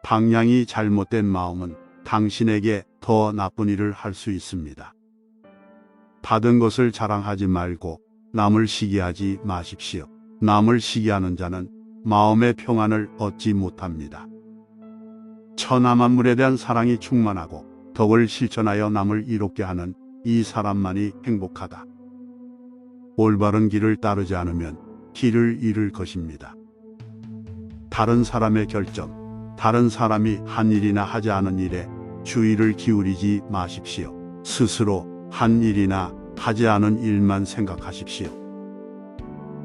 방향이 잘못된 마음은 당신에게 더 나쁜 일을 할 수 있습니다. 받은 것을 자랑하지 말고 남을 시기하지 마십시오. 남을 시기하는 자는 마음의 평안을 얻지 못합니다. 천하만물에 대한 사랑이 충만하고 덕을 실천하여 남을 이롭게 하는 이 사람만이 행복하다. 올바른 길을 따르지 않으면 길을 잃을 것입니다. 다른 사람의 결정, 다른 사람이 한 일이나 하지 않은 일에 주의를 기울이지 마십시오. 스스로 한 일이나 하지 않은 일만 생각하십시오.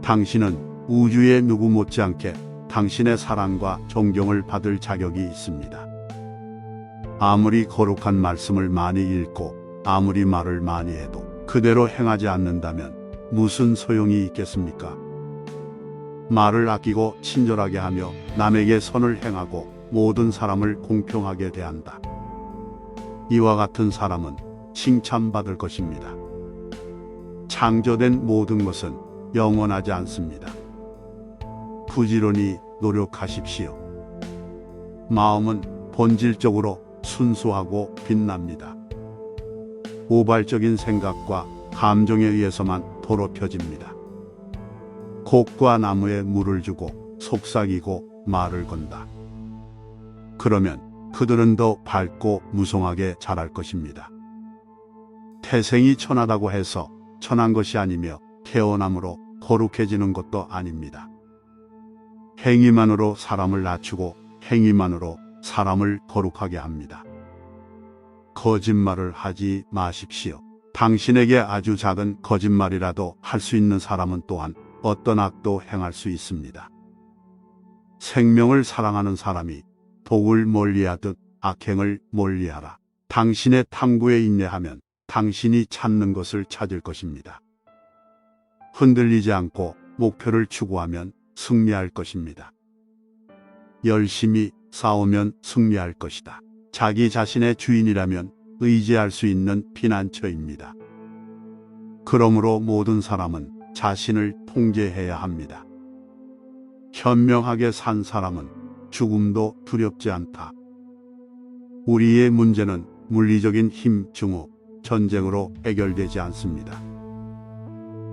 당신은 우주의 누구 못지않게 당신의 사랑과 존경을 받을 자격이 있습니다. 아무리 거룩한 말씀을 많이 읽고 아무리 말을 많이 해도 그대로 행하지 않는다면 무슨 소용이 있겠습니까? 말을 아끼고 친절하게 하며 남에게 선을 행하고 모든 사람을 공평하게 대한다. 이와 같은 사람은 칭찬받을 것입니다. 창조된 모든 것은 영원하지 않습니다. 부지런히 노력하십시오. 마음은 본질적으로 순수하고 빛납니다. 우발적인 생각과 감정에 의해서만 더럽혀집니다. 곡과 나무에 물을 주고 속삭이고 말을 건다. 그러면 그들은 더 밝고 무성하게 자랄 것입니다. 태생이 천하다고 해서 천한 것이 아니며 태어남으로 거룩해지는 것도 아닙니다. 행위만으로 사람을 낮추고 행위만으로 사람을 거룩하게 합니다. 거짓말을 하지 마십시오. 당신에게 아주 작은 거짓말이라도 할 수 있는 사람은 또한 어떤 악도 행할 수 있습니다. 생명을 사랑하는 사람이 복을 멀리하듯 악행을 멀리하라. 당신의 탐구에 인내하면 당신이 찾는 것을 찾을 것입니다. 흔들리지 않고 목표를 추구하면 승리할 것입니다. 열심히 싸우면 승리할 것이다. 자기 자신의 주인이라면 의지할 수 있는 피난처입니다. 그러므로 모든 사람은 자신을 통제해야 합니다. 현명하게 산 사람은 죽음도 두렵지 않다. 우리의 문제는 물리적인 힘, 증오, 전쟁으로 해결되지 않습니다.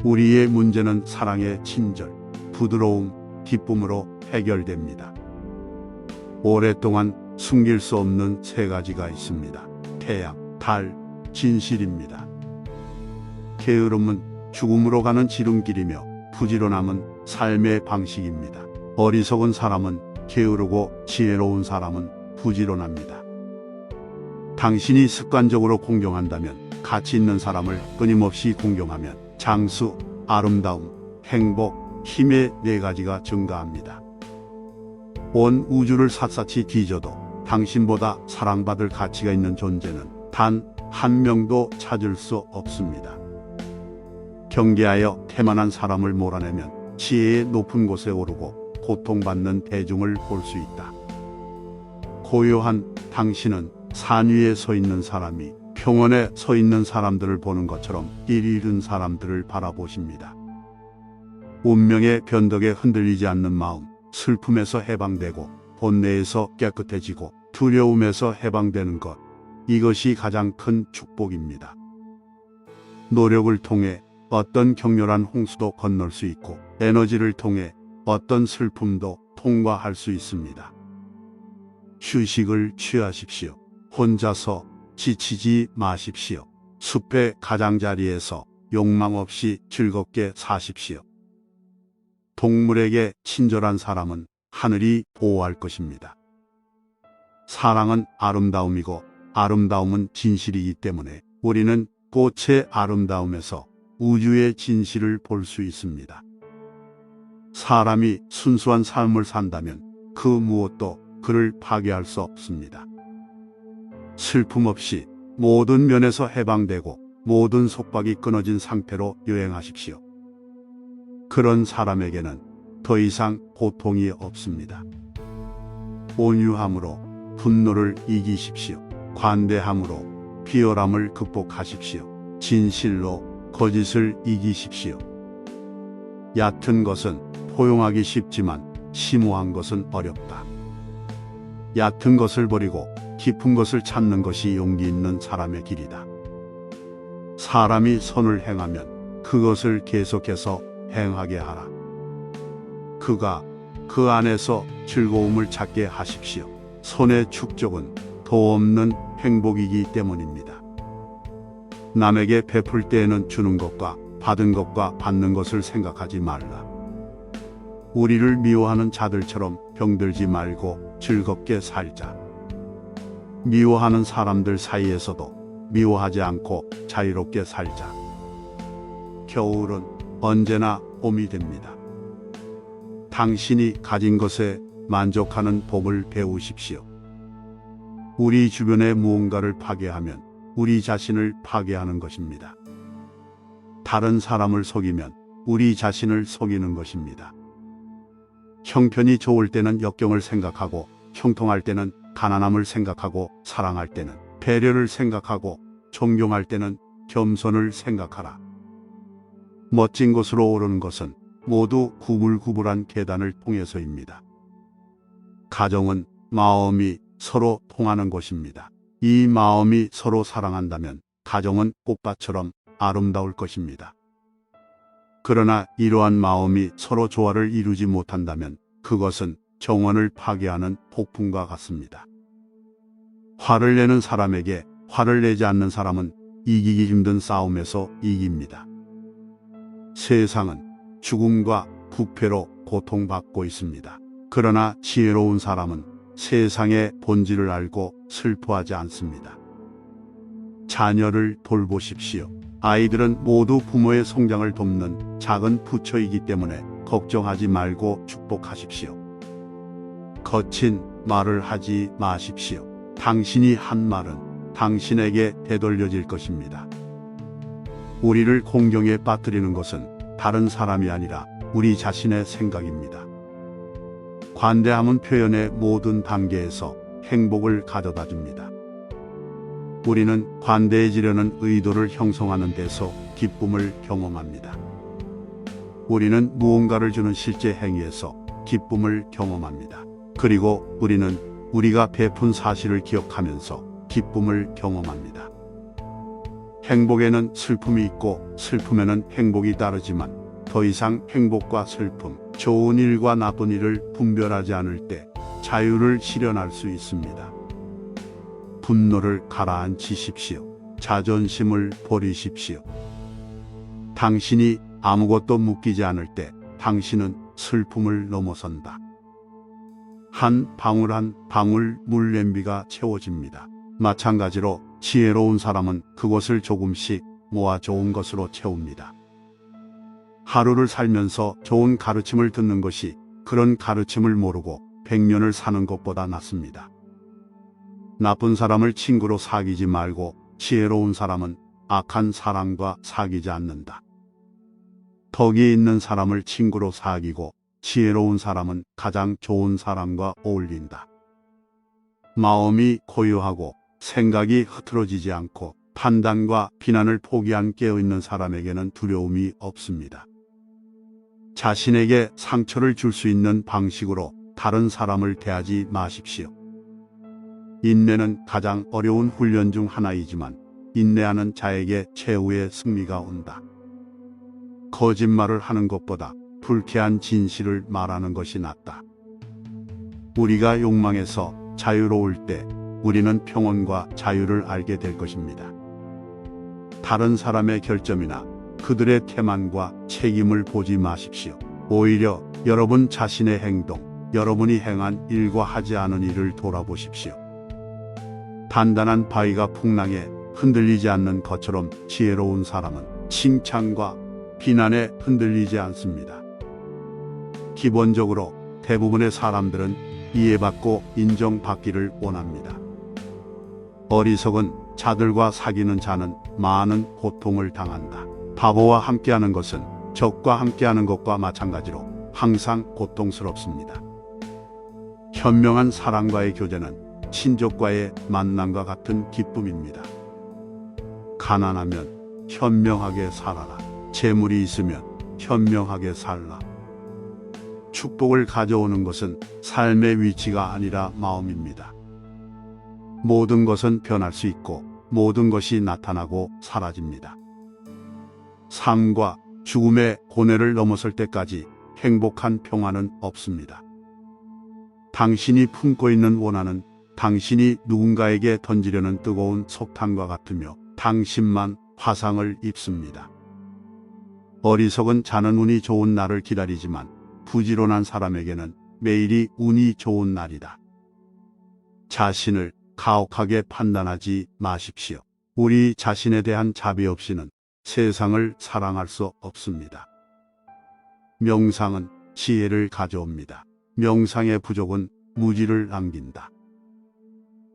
우리의 문제는 사랑의 친절, 부드러움, 기쁨으로 해결됩니다. 오랫동안 숨길 수 없는 세 가지가 있습니다. 태양, 달, 진실입니다. 게으름은 죽음으로 가는 지름길이며 부지런함은 삶의 방식입니다. 어리석은 사람은 게으르고 지혜로운 사람은 부지런합니다. 당신이 습관적으로 공경한다면 가치 있는 사람을 끊임없이 공경하면 장수, 아름다움, 행복, 힘의 네 가지가 증가합니다. 온 우주를 샅샅이 뒤져도 당신보다 사랑받을 가치가 있는 존재는 단 한 명도 찾을 수 없습니다. 경계하여 태만한 사람을 몰아내면 지혜의 높은 곳에 오르고 고통받는 대중을 볼 수 있다. 고요한 당신은 산 위에 서 있는 사람이 평원에 서 있는 사람들을 보는 것처럼 길 잃은 사람들을 바라보십니다. 운명의 변덕에 흔들리지 않는 마음, 슬픔에서 해방되고 본내에서 깨끗해지고 두려움에서 해방되는 것, 이것이 가장 큰 축복입니다. 노력을 통해 어떤 격렬한 홍수도 건널 수 있고 에너지를 통해 어떤 슬픔도 통과할 수 있습니다. 휴식을 취하십시오. 혼자서 지치지 마십시오. 숲의 가장자리에서 욕망 없이 즐겁게 사십시오. 동물에게 친절한 사람은 하늘이 보호할 것입니다. 사랑은 아름다움이고 아름다움은 진실이기 때문에 우리는 꽃의 아름다움에서 우주의 진실을 볼 수 있습니다. 사람이 순수한 삶을 산다면 그 무엇도 그를 파괴할 수 없습니다. 슬픔 없이 모든 면에서 해방되고 모든 속박이 끊어진 상태로 여행하십시오. 그런 사람에게는 더 이상 고통이 없습니다. 온유함으로 분노를 이기십시오. 관대함으로 비열함을 극복하십시오. 진실로 거짓을 이기십시오. 얕은 것은 포용하기 쉽지만 심오한 것은 어렵다. 얕은 것을 버리고 깊은 것을 찾는 것이 용기 있는 사람의 길이다. 사람이 선을 행하면 그것을 계속해서 행하게 하라. 그가 그 안에서 즐거움을 찾게 하십시오. 선의 축적은 도 없는 행복이기 때문입니다. 남에게 베풀 때에는 주는 것과 받은 것과 받는 것을 생각하지 말라. 우리를 미워하는 자들처럼 병들지 말고 즐겁게 살자. 미워하는 사람들 사이에서도 미워하지 않고 자유롭게 살자. 겨울은 언제나 봄이 됩니다. 당신이 가진 것에 만족하는 법을 배우십시오. 우리 주변에 무언가를 파괴하면 우리 자신을 파괴하는 것입니다. 다른 사람을 속이면 우리 자신을 속이는 것입니다. 형편이 좋을 때는 역경을 생각하고, 형통할 때는 가난함을 생각하고, 사랑할 때는 배려를 생각하고, 존경할 때는 겸손을 생각하라. 멋진 곳으로 오르는 것은 모두 구불구불한 계단을 통해서입니다. 가정은 마음이 서로 통하는 곳입니다. 이 마음이 서로 사랑한다면 가정은 꽃밭처럼 아름다울 것입니다. 그러나 이러한 마음이 서로 조화를 이루지 못한다면 그것은 정원을 파괴하는 폭풍과 같습니다. 화를 내는 사람에게 화를 내지 않는 사람은 이기기 힘든 싸움에서 이깁니다. 세상은 죽음과 부패로 고통받고 있습니다. 그러나 지혜로운 사람은 세상의 본질을 알고 슬퍼하지 않습니다. 자녀를 돌보십시오. 아이들은 모두 부모의 성장을 돕는 작은 부처이기 때문에 걱정하지 말고 축복하십시오. 거친 말을 하지 마십시오. 당신이 한 말은 당신에게 되돌려질 것입니다. 우리를 공경에 빠뜨리는 것은 다른 사람이 아니라 우리 자신의 생각입니다. 관대함은 표현의 모든 단계에서 행복을 가져다 줍니다. 우리는 관대해지려는 의도를 형성하는 데서 기쁨을 경험합니다. 우리는 무언가를 주는 실제 행위에서 기쁨을 경험합니다. 그리고 우리는 우리가 베푼 사실을 기억하면서 기쁨을 경험합니다. 행복에는 슬픔이 있고 슬픔에는 행복이 따르지만 더 이상 행복과 슬픔, 좋은 일과 나쁜 일을 분별하지 않을 때 자유를 실현할 수 있습니다. 분노를 가라앉히십시오. 자존심을 버리십시오. 당신이 아무것도 묶이지 않을 때 당신은 슬픔을 넘어선다. 한 방울 한 방울 물 냄비가 채워집니다. 마찬가지로 지혜로운 사람은 그것을 조금씩 모아 좋은 것으로 채웁니다. 하루를 살면서 좋은 가르침을 듣는 것이 그런 가르침을 모르고 100년을 사는 것보다 낫습니다. 나쁜 사람을 친구로 사귀지 말고 지혜로운 사람은 악한 사람과 사귀지 않는다. 덕이 있는 사람을 친구로 사귀고 지혜로운 사람은 가장 좋은 사람과 어울린다. 마음이 고요하고 생각이 흐트러지지 않고 판단과 비난을 포기한 깨어있는 사람에게는 두려움이 없습니다. 자신에게 상처를 줄 수 있는 방식으로 다른 사람을 대하지 마십시오. 인내는 가장 어려운 훈련 중 하나이지만 인내하는 자에게 최후의 승리가 온다. 거짓말을 하는 것보다 불쾌한 진실을 말하는 것이 낫다. 우리가 욕망에서 자유로울 때 우리는 평온과 자유를 알게 될 것입니다. 다른 사람의 결점이나 그들의 태만과 책임을 보지 마십시오. 오히려 여러분 자신의 행동, 여러분이 행한 일과 하지 않은 일을 돌아보십시오. 단단한 바위가 풍랑에 흔들리지 않는 것처럼 지혜로운 사람은 칭찬과 비난에 흔들리지 않습니다. 기본적으로 대부분의 사람들은 이해받고 인정받기를 원합니다. 어리석은 자들과 사귀는 자는 많은 고통을 당한다. 바보와 함께하는 것은 적과 함께하는 것과 마찬가지로 항상 고통스럽습니다. 현명한 사람과의 교제는 친족과의 만남과 같은 기쁨입니다. 가난하면 현명하게 살아라. 재물이 있으면 현명하게 살라. 축복을 가져오는 것은 삶의 위치가 아니라 마음입니다. 모든 것은 변할 수 있고 모든 것이 나타나고 사라집니다. 삶과 죽음의 고뇌를 넘어설 때까지 행복한 평화는 없습니다. 당신이 품고 있는 원한은 당신이 누군가에게 던지려는 뜨거운 석탄과 같으며 당신만 화상을 입습니다. 어리석은 자는 운이 좋은 날을 기다리지만 부지런한 사람에게는 매일이 운이 좋은 날이다. 자신을 가혹하게 판단하지 마십시오. 우리 자신에 대한 자비 없이는 세상을 사랑할 수 없습니다. 명상은 지혜를 가져옵니다. 명상의 부족은 무지를 남긴다.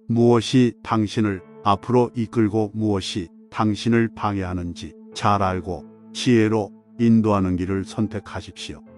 무엇이 당신을 앞으로 이끌고 무엇이 당신을 방해하는지 잘 알고 지혜로 인도하는 길을 선택하십시오.